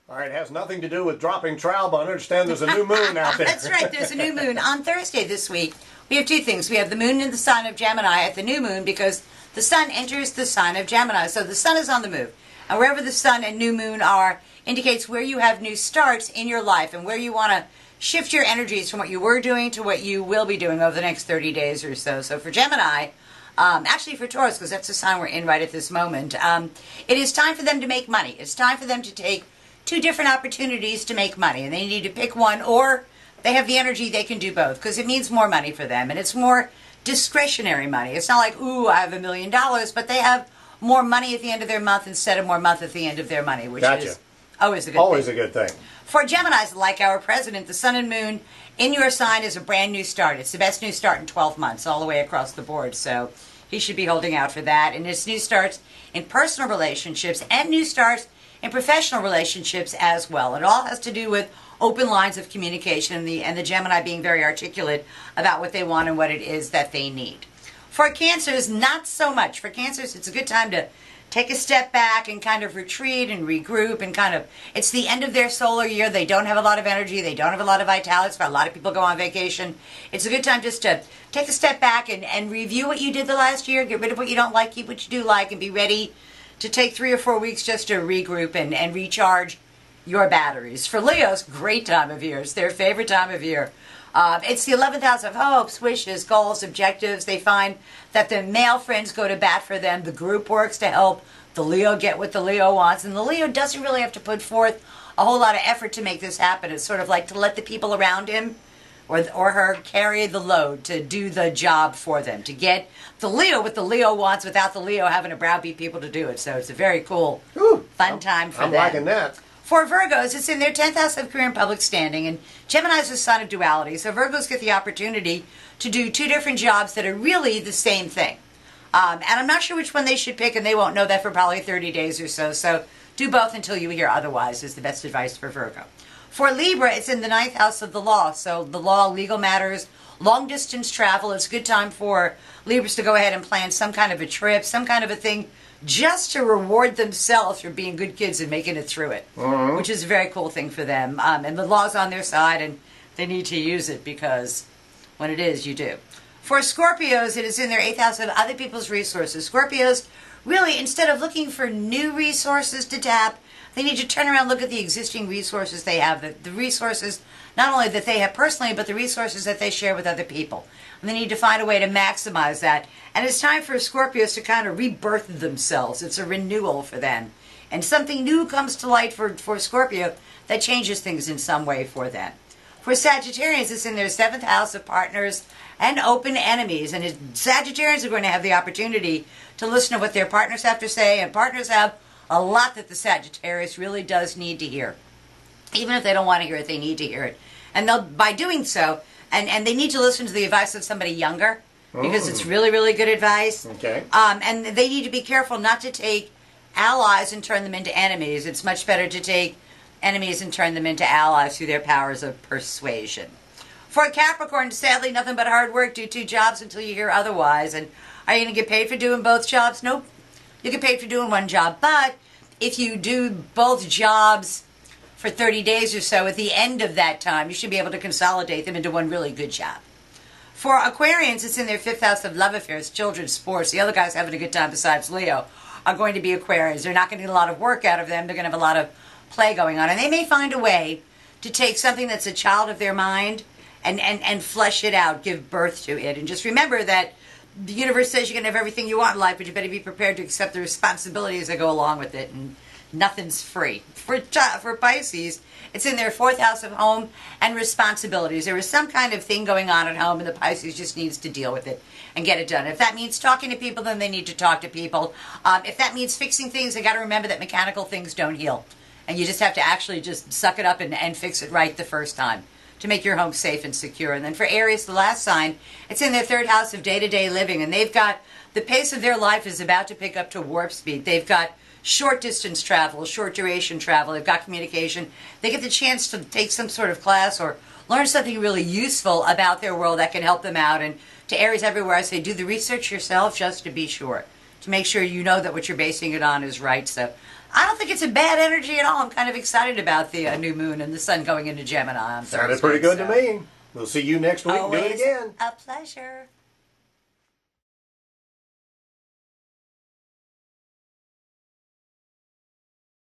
All right, it has nothing to do with dropping trowel, but I understand there's a new moon out there. That's right, there's a new moon. On Thursday this week, we have two things. We have the moon in the sign of Gemini at the new moon because the sun enters the sign of Gemini. So the sun is on the move. And wherever the sun and new moon are indicates where you have new starts in your life and where you want to shift your energies from what you were doing to what you will be doing over the next 30 days or so. So for Gemini, actually for Taurus, because that's the sign we're in right at this moment, it is time for them to make money. It's time for them to take two different opportunities to make money, and they need to pick one, or they have the energy they can do both, because it means more money for them, and it's more discretionary money. It's not like, ooh, I have $1 million, but they have more money at the end of their month instead of more month at the end of their money, which is always a good thing. Always a good thing. For Geminis, like our president, the sun and moon in your sign is a brand new start. It's the best new start in 12 months, all the way across the board, so he should be holding out for that. And it's new starts in personal relationships and new starts in professional relationships as well. It all has to do with open lines of communication and the Gemini being very articulate about what they want and what it is that they need. For Cancers, not so much. For Cancers, it's a good time to take a step back and kind of retreat and regroup and it's the end of their solar year. They don't have a lot of energy. They don't have a lot of vitality. A lot of people go on vacation. It's a good time just to take a step back and review what you did the last year, get rid of what you don't like, keep what you do like, and be ready to take 3 or 4 weeks just to regroup and recharge your batteries. For Leos, great time of year. It's their favorite time of year. It's the 11th house of hopes, wishes, goals, objectives. They find that the male friends go to bat for them. The group works to help the Leo get what the Leo wants. And the Leo doesn't really have to put forth a whole lot of effort to make this happen. It's sort of like to let the people around him or her carry the load, to do the job for them, to get the Leo what the Leo wants without the Leo having to browbeat people to do it. So it's a very cool, fun time for them. I'm liking that. For Virgos, it's in their 10th house of career and public standing, and Gemini is a sign of duality. So Virgos get the opportunity to do two different jobs that are really the same thing. And I'm not sure which one they should pick, and they won't know that for probably 30 days or so. So do both until you hear otherwise is the best advice for Virgo. For Libra, it's in the 9th house of the law. So the law, legal matters, long-distance travel. It's a good time for Libras to go ahead and plan some kind of a trip, some kind of a thing, just to reward themselves for being good kids and making it through it, which is a very cool thing for them. And the law's on their side, and they need to use it because when it is, you do. For Scorpios, it is in their 8th house of other people's resources. Scorpios, really, instead of looking for new resources to tap, they need to turn around and look at the existing resources they have, the resources not only that they have personally, but the resources that they share with other people. And they need to find a way to maximize that. And it's time for Scorpios to kind of rebirth themselves. It's a renewal for them. And something new comes to light for Scorpio that changes things in some way for them. For Sagittarians, it's in their 7th house of partners and open enemies. And Sagittarians are going to have the opportunity to listen to what their partners have to say. And partners have a lot that the Sagittarius really does need to hear. Even if they don't want to hear it, they need to hear it. And by doing so, and they need to listen to the advice of somebody younger, because it's really, really good advice. Okay. And they need to be careful not to take allies and turn them into enemies. It's much better to take enemies and turn them into allies through their powers of persuasion. For Capricorn, sadly, nothing but hard work. Do 2 jobs until you hear otherwise. And are you going to get paid for doing both jobs? Nope. You get paid for doing one job. But if you do both jobs for 30 days or so, at the end of that time, you should be able to consolidate them into one really good job. For Aquarians, it's in their 5th house of love affairs, children, sports. The other guys having a good time besides Leo are going to be Aquarians. They're not going to get a lot of work out of them. They're going to have a lot of play going on. And they may find a way to take something that's a child of their mind and flesh it out, give birth to it. And just remember that the universe says you can have everything you want in life, but you better be prepared to accept the responsibilities that go along with it. And nothing's free. For Pisces, it's in their 4th house of home and responsibilities. There is some kind of thing going on at home, and the Pisces just needs to deal with it and get it done. If that means talking to people, then they need to talk to people. If that means fixing things, they got to remember that mechanical things don't heal. And you just have to actually just suck it up and fix it right the first time to make your home safe and secure. And then for Aries, the last sign, it's in their 3rd house of day-to-day living. And they've got, the pace of their life is about to pick up to warp speed. They've got short distance travel, short duration travel. They've got communication. They get the chance to take some sort of class or learn something really useful about their world that can help them out. And to Aries everywhere, I say do the research yourself just to be sure, to make sure you know that what you're basing it on is right. So I don't think it's a bad energy at all. I'm kind of excited about the new moon and the sun going into Gemini on Thursday. Sounded pretty good to me. We'll see you next week. Do it Always again. a pleasure.